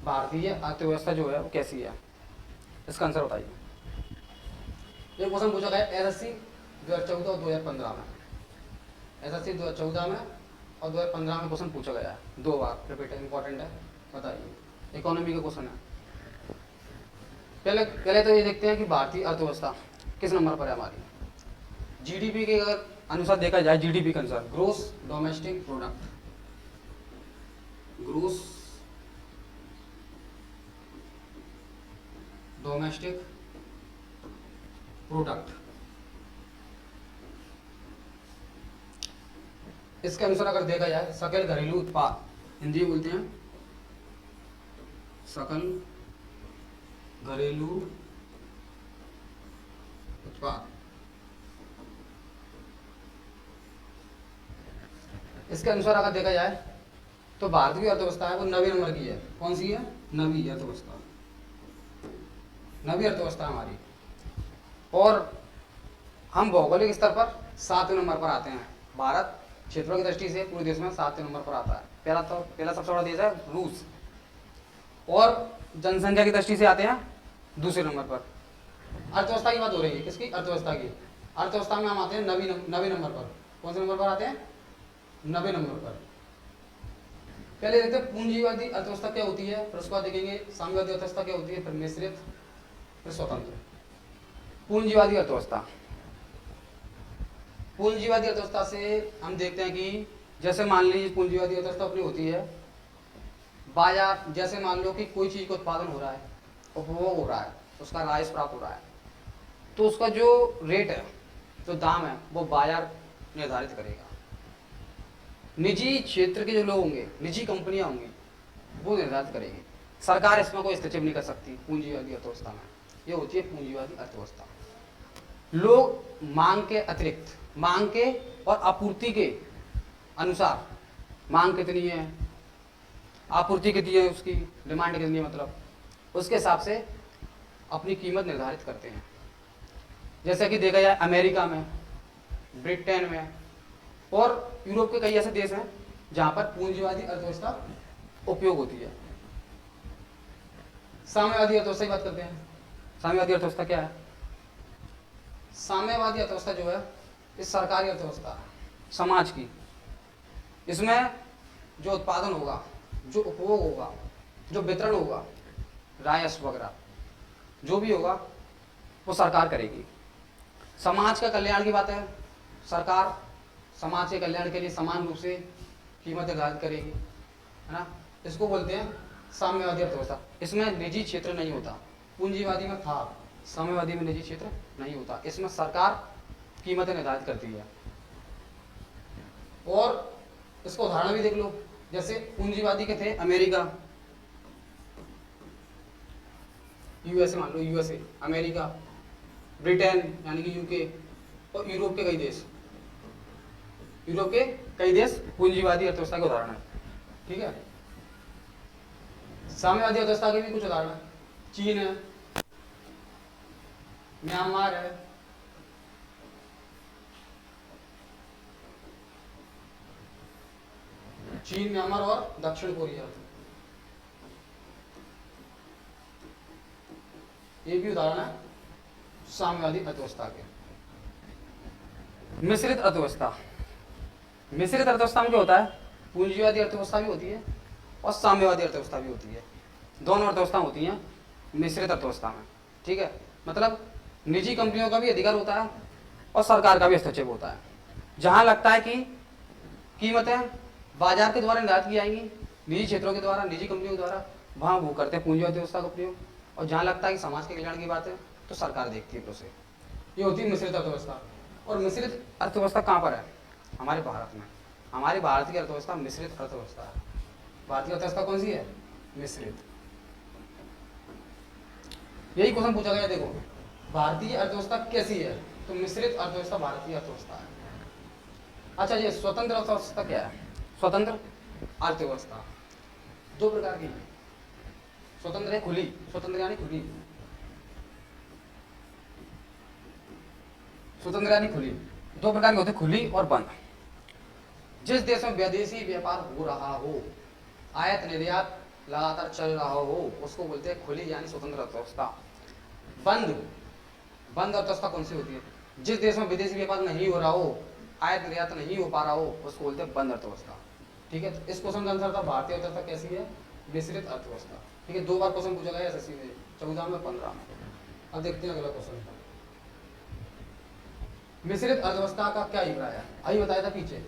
भारतीय अर्थव्यवस्था जो है वो कैसी है, इसका आंसर बताइए। ये क्वेश्चन पूछा गया एसएससी 2014 और 2015 में। एसएससी 2014 में और 2015 में क्वेश्चन पूछा गया है, 2 बार रिपीट है, इंपॉर्टेंट है। बताइए, इकोनॉमी का क्वेश्चन है। पहले तो ये देखते हैं कि भारतीय अर्थव्यवस्था किस नंबर पर है हमारी। जीडीपी के अगर अनुसार देखा जाए, जीडीपी के अनुसार gross domestic product, gross domestic product, इसके अनुसार अगर देखा जाए सकल घरेलू उत्पाद, हिंदी में बोलते हैं सकल घरेलू उत्पाद, इसके अनुसार अगर देखा जाए तो भारत की अर्थव्यवस्था है वो 90 नंबर की है। कौन सी है? नवी अर्थव्यवस्था, नवी अर्थव्यवस्था हमारी। और हम भौगोलिक स्तर पर 7वें नंबर पर आते हैं। भारत क्षेत्रों की दृष्टि से पूरे देश में 7वें नंबर पर आता है। पहला सबसे बड़ा देश है रूस, और जनसंख्या की दृष्टि से आते हैं दूसरे नंबर पर। अर्थव्यवस्था की बात हो रही है, किसकी? अर्थव्यवस्था की। अर्थव्यवस्था में हम आते हैं 90 नंबर पर। कौन से नंबर पर आते हैं? 90 नंबर पर। पहले देखते हैं पूंजीवादी अर्थव्यवस्था क्या होती है, फिर उसके बाद देखेंगे साम्यवादी अर्थव्यवस्था क्या होती है, फिर मिश्रित, फिर स्वतंत्र। पूंजीवादी अर्थव्यवस्था, पूंजीवादी अर्थव्यवस्था से हम देखते हैं कि जैसे मान लीजिए पूंजीवादी अर्थव्यवस्था अपनी होती है, बाजार, जैसे मान लो कि कोई चीज का उत्पादन हो रहा है, उपभोग हो रहा है, उसका राजस्व प्राप्त हो रहा है, तो उसका जो रेट है, जो दाम है, वो बाजार निर्धारित करेगा। निजी क्षेत्र के जो लोग होंगे, निजी कंपनियां होंगी, वो निर्धारित करेगी। सरकार इसमें कोई हस्तक्षेप नहीं कर सकती पूंजीवादी अर्थव्यवस्था में। ये होती है पूंजीवादी अर्थव्यवस्था। लोग मांग के अतिरिक्त, मांग के और आपूर्ति के अनुसार, मांग कितनी है, आपूर्ति कितनी है, उसकी डिमांड कितनी है, मतलब उसके हिसाब से अपनी कीमत निर्धारित करते हैं। जैसे कि देखा जाए अमेरिका में, ब्रिटेन में और यूरोप के कई ऐसे देश हैं जहां पर पूंजीवादी अर्थव्यवस्था उपयोग होती है। साम्यवादी अर्थव्यवस्था की बात करते हैं। साम्यवादी अर्थव्यवस्था क्या है? साम्यवादी अर्थव्यवस्था जो है इस सरकारी अर्थव्यवस्था है, समाज की। इसमें जो उत्पादन होगा, जो उपभोग होगा, जो वितरण होगा, राजस्व वगैरह जो भी होगा वो सरकार करेगी। समाज का कल्याण की बात है, सरकार समाज के कल्याण के लिए समान रूप से कीमत निर्धारित करेगी, है ना। इसको बोलते हैं साम्यवादी अर्थव्यवस्था। इसमें निजी क्षेत्र नहीं होता। पूंजीवादी में था, साम्यवादी में निजी क्षेत्र नहीं होता। इसमें सरकार कीमतें निर्धारित करती है। और इसको उदाहरण भी देख लो, जैसे पूंजीवादी के थे अमेरिका, यूएसए, मान लो यूएसए, अमेरिका, ब्रिटेन यानी कि यूके, और यूरोप के कई देश, यूरोप के कई देश पूंजीवादी अर्थव्यवस्था के उदाहरण है। ठीक है। साम्यवादी अर्थव्यवस्था के भी कुछ उदाहरण है। चीन है, म्यांमार है, चीन, म्यांमार और दक्षिण कोरिया, ये भी उदाहरण है साम्यवादी अर्थव्यवस्था के। मिश्रित अर्थव्यवस्था, मिश्रित अर्थव्यवस्था में जो होता है, पूंजीवादी अर्थव्यवस्था भी होती है और साम्यवादी अर्थव्यवस्था भी होती है। दोनों अर्थव्यवस्था होती हैं मिश्रित अर्थव्यवस्था में। ठीक है। मतलब निजी कंपनियों का भी अधिकार होता है और सरकार का भी हस्तक्षेप होता है। जहां लगता है कि कीमतें बाजार के द्वारा निर्धारित की जाएंगी, निजी क्षेत्रों के द्वारा, निजी कंपनियों के द्वारा, वहां वो करते हैं पूंजीवादी व्यवस्था का प्रयोग। और जहां लगता है कि समाज के कल्याण की बात है तो सरकार देखती है प्रोसेस। ये होती है मिश्रित अर्थव्यवस्था। और मिश्रित अर्थव्यवस्था कहाँ पर है? हमारे भारत में। हमारी भारत की अर्थव्यवस्था मिश्रित अर्थव्यवस्था है। भारतीय अर्थव्यवस्था कौन सी है? मिश्रित। यही क्वेश्चन पूछा गया। देखो, भारतीय अर्थव्यवस्था कैसी है? तो मिश्रित अर्थव्यवस्था भारतीय अर्थव्यवस्था है। अच्छा, ये स्वतंत्र अर्थव्यवस्था क्या है? स्वतंत्र अर्थव्यवस्था 2 प्रकार की है। स्वतंत्र है, खुली। स्वतंत्र यानी खुली, स्वतंत्र यानी खुली। 2 प्रकार की होती है, खुली और बंद। जिस देश में विदेशी व्यापार हो रहा हो, आयात निर्यात लगातार चल रहा हो उसको बोलते हैं खुली यानी स्वतंत्र अर्थव्यवस्था। बंद बंद अर्थव्यवस्था कौन सी होती है? जिस देश में विदेशी व्यापार नहीं हो रहा हो, आयात निर्यात नहीं हो पा रहा हो, उसको बोलते हैं बंद अर्थव्यवस्था। ठीक है, तो इस क्वेश्चन का आंसर था भारतीय अर्थव्यवस्था कैसी है? मिश्रित अर्थव्यवस्था। ठीक है, 2 बार क्वेश्चन पूछा गया एसएससी में, 14 में 15 में। अब देखते हैं अगला क्वेश्चन। मिश्रित अर्थव्यवस्था का क्या अभिप्राय है? अभी बताया था पीछे